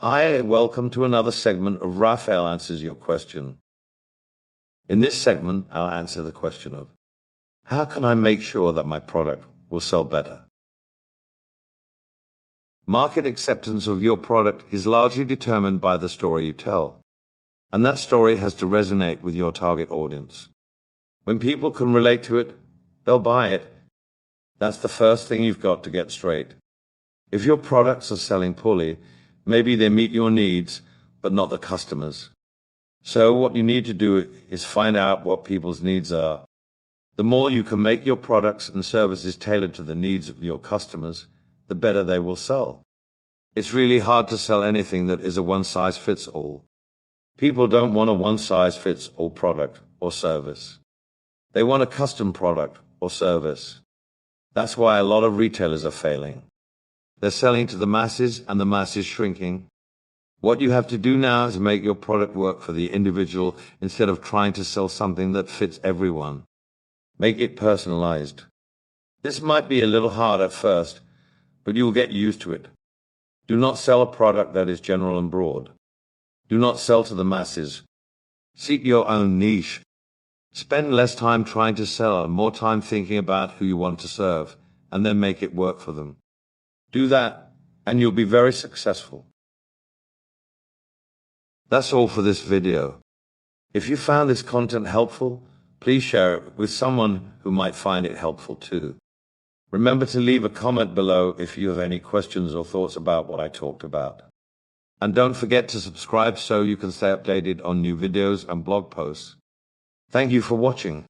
Hi, welcome to another segment of Raphael Answers Your Question. In this segment, I'll answer the question of, how can I make sure that my product will sell better? Market acceptance of your product is largely determined by the story you tell, and that story has to resonate with your target audience. When people can relate to it, they'll buy it. That's the first thing you've got to get straight. If your products are selling poorly, maybe they meet your needs, but not the customers. So what you need to do is find out what people's needs are. The more you can make your products and services tailored to the needs of your customers, the better they will sell. It's really hard to sell anything that is a one-size-fits-all. People don't want a one-size-fits-all product or service. They want a custom product or service. That's why a lot of retailers are failing. They're selling to the masses and the mass is shrinking. What you have to do now is make your product work for the individual instead of trying to sell something that fits everyone. Make it personalized. This might be a little hard at first, but you'll get used to it. Do not sell a product that is general and broad. Do not sell to the masses. Seek your own niche. Spend less time trying to sell and more time thinking about who you want to serve, and then make it work for them. Do that, and you'll be very successful. That's all for this video. If you found this content helpful, please share it with someone who might find it helpful too. Remember to leave a comment below if you have any questions or thoughts about what I talked about. And don't forget to subscribe so you can stay updated on new videos and blog posts. Thank you for watching.